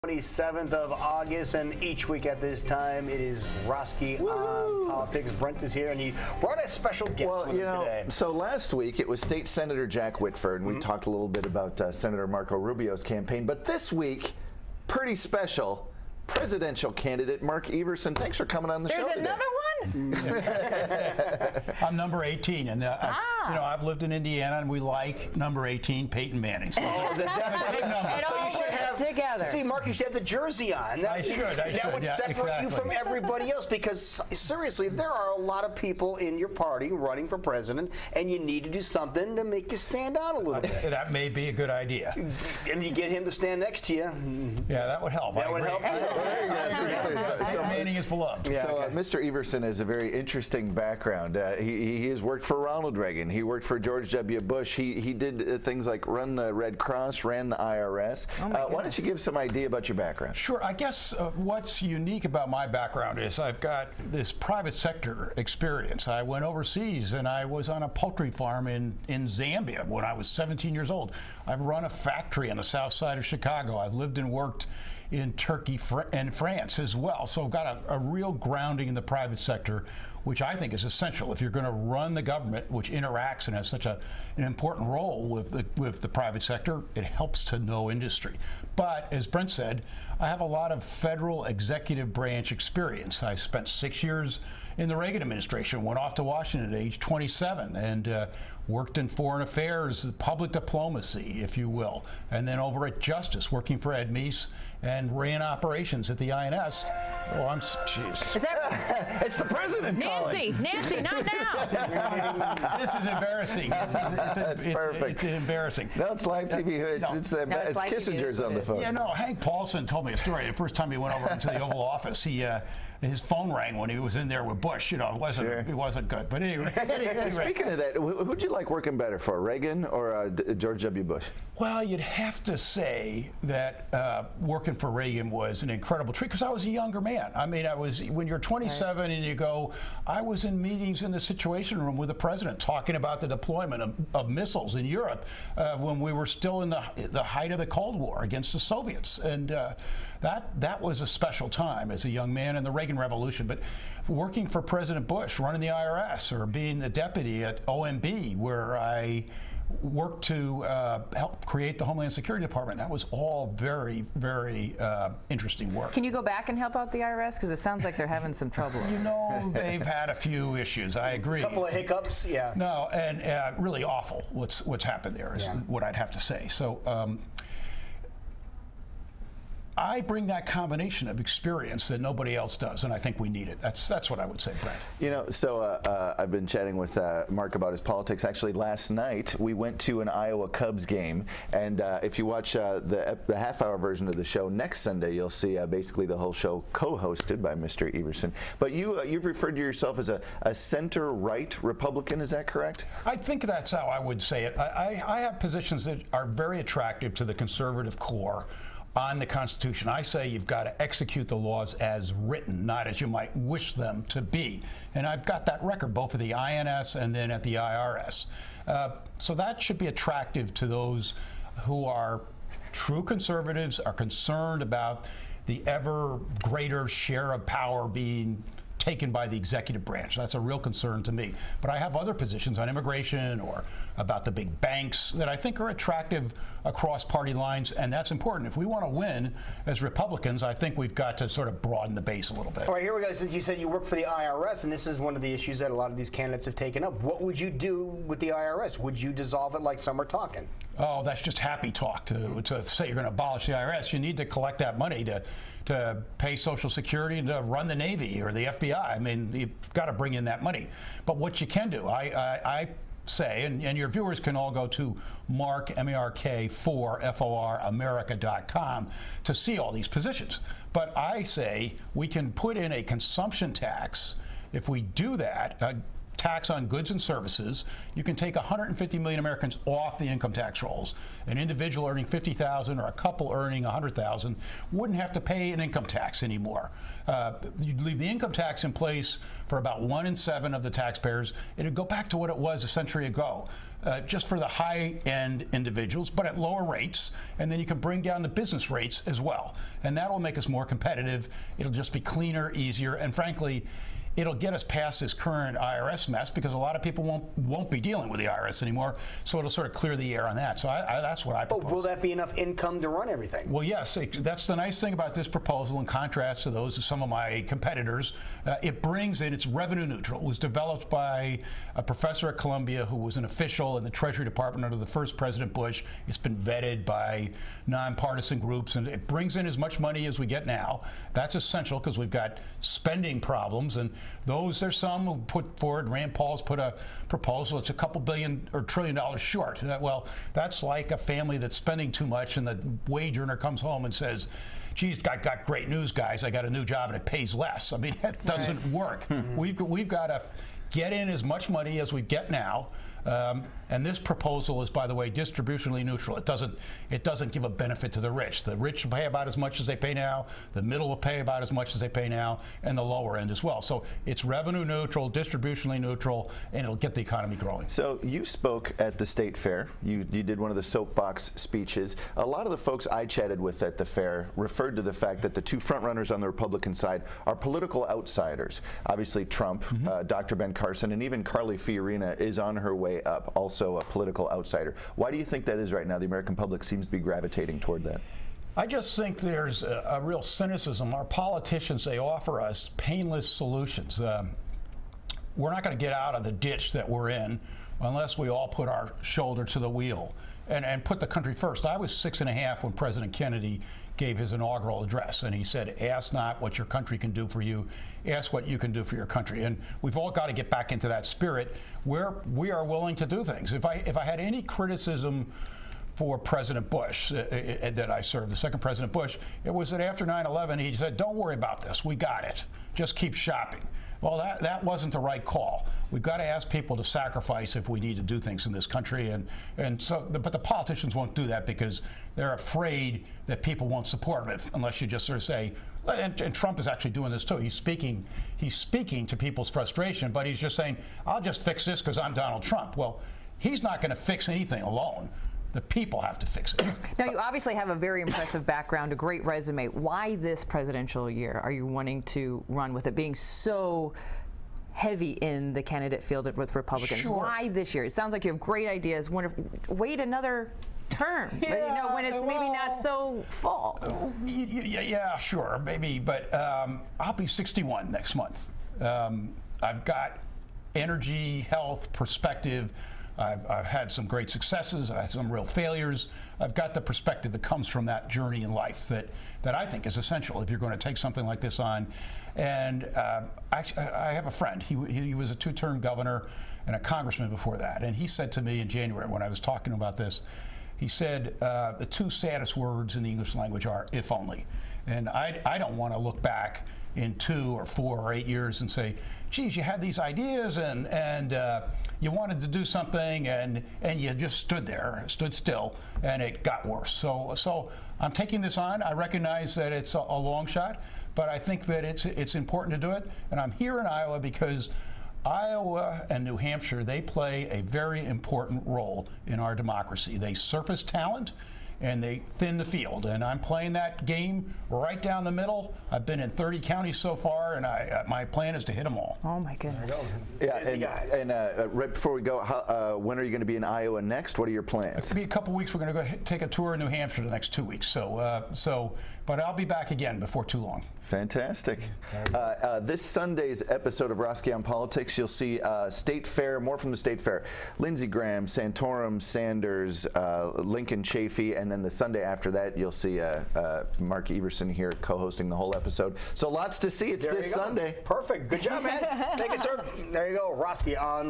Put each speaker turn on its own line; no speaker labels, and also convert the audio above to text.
27th of August, and each week at this time it is Roske on Politics. Brent is here, and he brought a special guest with him today.
So last week it was State Senator Jack Whitford, and we talked a little bit about Senator Marco Rubio's campaign. But this week, pretty special, presidential candidate Mark Everson. Thanks for coming on the show today.
There's another one?
I'm number 18, and I've lived in Indiana, and we like number 18, Peyton Manning. So
that's a big number.
It all works together.
See, Mark, you should have the jersey on. That would separate you from everybody else, because seriously, there are a lot of people in your party running for president, and you need to do something to make you stand out a little bit.
That may be a good idea.
And you get him to stand next to you.
Yeah, that would help.
That would help.
So Manning is beloved.
Yeah, so Mr. Everson has a very interesting background. He has worked for Ronald Reagan. He worked for George W. Bush. He did things like run the Red Cross, ran the IRS. Why don't you give some idea about your background?
Sure. I guess what's unique about my background is I've got this private sector experience. I went overseas, and I was on a poultry farm in Zambia when I was 17 years old. I've run a factory on the south side of Chicago. I've lived and worked in Turkey and France as well. So I've got a real grounding in the private sector, which I think is essential if you're going to run the government, which interacts and has such an important role with the private sector. It helps to know industry. But as Brent said, I have a lot of federal executive branch experience. I spent 6 years in the Reagan administration, went off to Washington at age 27, and worked in foreign affairs, public diplomacy, if you will, and then over at Justice, working for Ed Meese, and ran operations at the INS. Oh, jeez.
Is that
It's the president
Nancy, not now.
This is embarrassing.
That's perfect.
It's embarrassing.
No, it's live TV. It's
live
Kissinger's
TV.
on the phone.
Yeah, no, Hank Paulson told me a story. The first time he went over into the Oval Office, his phone rang when he was in there with Bush. It wasn't good. But anyway.
Speaking of that, who'd you like working better for, Reagan or George W. Bush?
Well, you'd have to say that working for Reagan was an incredible treat, because I was a younger man. I mean, when you're 27 and you go, I was in meetings in the Situation Room with the president talking about the deployment of missiles in Europe when we were still in the height of the Cold War against the Soviets. And that was a special time as a young man in the Reagan Revolution. But working for President Bush, running the IRS, or being the deputy at OMB, where I worked to help create the Homeland Security Department. That was all very, very interesting work.
Can you go back and help out the IRS? Because it sounds like they're having some trouble.
You know, they've had a few issues. I agree.
A couple of hiccups, yeah.
No, and really awful what's happened there is what I'd have to say. So I bring that combination of experience that nobody else does, and I think we need it. That's what I would say, Brent.
You know, so I've been chatting with Mark about his politics. Actually, last night we went to an Iowa Cubs game, and if you watch the half-hour version of the show next Sunday, you'll see basically the whole show co-hosted by Mr. Everson. But you've referred to yourself as a center-right Republican. Is that correct?
I think that's how I would say it. I have positions that are very attractive to the conservative core on the Constitution. I say you've got to execute the laws as written, not as you might wish them to be. And I've got that record both at the INS and then at the IRS. So that should be attractive to those who are true conservatives, are concerned about the ever greater share of power being taken by the executive branch. That's a real concern to me. But I have other positions on immigration or about the big banks that I think are attractive across party lines, and that's important. If we want to win as Republicans, I think we've got to sort of broaden the base a little bit.
All right, here we go. Since you said you work for the IRS, and this is one of the issues that a lot of these candidates have taken up, what would you do with the IRS? Would you dissolve it like some are talking?
Oh, that's just happy talk to say you're going to abolish the IRS. You need to collect that money to pay Social Security and to run the Navy or the FBI. I mean, you've got to bring in that money. But what you can do, I say, and your viewers can all go to Mark, M-A-R-K, FOR, America.com to see all these positions. But I say we can put in a consumption tax. If we do that, tax on goods and services. You can take 150 million Americans off the income tax rolls. An individual earning $50,000 or a couple earning $100,000 wouldn't have to pay an income tax anymore. You'd leave the income tax in place for about 1 in 7 of the taxpayers. It'd go back to what it was a century ago. Just for the high-end individuals, but at lower rates, and then you can bring down the business rates as well. And that'll make us more competitive. It'll just be cleaner, easier, and frankly, it'll get us past this current IRS mess because a lot of people won't be dealing with the IRS anymore, so it'll sort of clear the air on that. So that's what I propose.
But will that be enough income to run everything?
Well, yes. That's the nice thing about this proposal in contrast to those of some of my competitors. It brings in, it's revenue neutral. It was developed by a professor at Columbia who was an official in the Treasury Department under the first President Bush. It's been vetted by nonpartisan groups, and it brings in as much money as we get now. That's essential because we've got spending problems, and there's some who put forward, Rand Paul's put a proposal, it's a couple billion or $1 trillion short. Well, that's like a family that's spending too much and the wage earner comes home and says, geez, got great news, guys, I got a new job and it pays less. I mean, that doesn't work. We've got to get in as much money as we get now. And this proposal is, by the way, distributionally neutral. It doesn't give a benefit to the rich. The rich will pay about as much as they pay now. The middle will pay about as much as they pay now, and the lower end as well. So it's revenue neutral, distributionally neutral, and it'll get the economy growing.
So you spoke at the state fair. You did one of the soapbox speeches. A lot of the folks I chatted with at the fair referred to the fact that the two frontrunners on the Republican side are political outsiders. Obviously Trump, Dr. Ben Carson, and even Carly Fiorina is on her way up, also a political outsider. Why do you think that is right now? The American public seems to be gravitating toward that.
I just think there's a real cynicism. Our politicians, they offer us painless solutions. We're not going to get out of the ditch that we're in unless we all put our shoulder to the wheel and put the country first. I was 6.5 when President Kennedy gave his inaugural address, and he said, ask not what your country can do for you, ask what you can do for your country. And we've all got to get back into that spirit where we are willing to do things. If I had any criticism for President Bush that I served, the second President Bush, it was that after 9/11 he said, don't worry about this, we got it, just keep shopping. Well, that wasn't the right call. We've got to ask people to sacrifice if we need to do things in this country, but the politicians won't do that because they're afraid that people won't support it unless you just sort of say, and Trump is actually doing this too. He's speaking to people's frustration, but he's just saying, I'll just fix this because I'm Donald Trump. Well, he's not going to fix anything alone. The people have to fix it.
Now, you obviously have a very impressive background, a great resume. Why this presidential year are you wanting to run with it being so heavy in the candidate field with Republicans?
Sure.
Why this year? It sounds like you have great ideas. Wait another term, when it's maybe not so full.
Yeah, sure, maybe, but I'll be 61 next month. I've got energy, health, perspective. I've had some great successes. I've had some real failures. I've got the perspective that comes from that journey in life that I think is essential if you're going to take something like this on. And I have a friend. He was a 2-term governor and a congressman before that. And he said to me in January when I was talking about this, he said, the 2 saddest words in the English language are if only. And I don't want to look back in 2 or 4 or 8 years and say, geez, you had these ideas and you wanted to do something and you just stood still, and it got worse. So I'm taking this on. I recognize that it's a long shot, but I think that it's important to do it. And I'm here in Iowa because Iowa and New Hampshire, they play a very important role in our democracy. They surface talent and they thin the field, and I'm playing that game right down the middle. I've been in 30 counties so far, and my plan is to hit them all.
Oh my goodness.
Yeah, and right before we go, when are you going to be in Iowa next? What are your plans?
It'll be a couple weeks. We're going to go take a tour in New Hampshire the next 2 weeks. But I'll be back again before too long.
Fantastic. This Sunday's episode of Roske on Politics, you'll see State Fair, more from the State Fair. Lindsey Graham, Santorum, Sanders, Lincoln Chafee, and then the Sunday after that, you'll see Mark Everson here co-hosting the whole episode. So lots to see. It's this Sunday.
Perfect. Good job, man. Thank you, sir. There you go. Roske on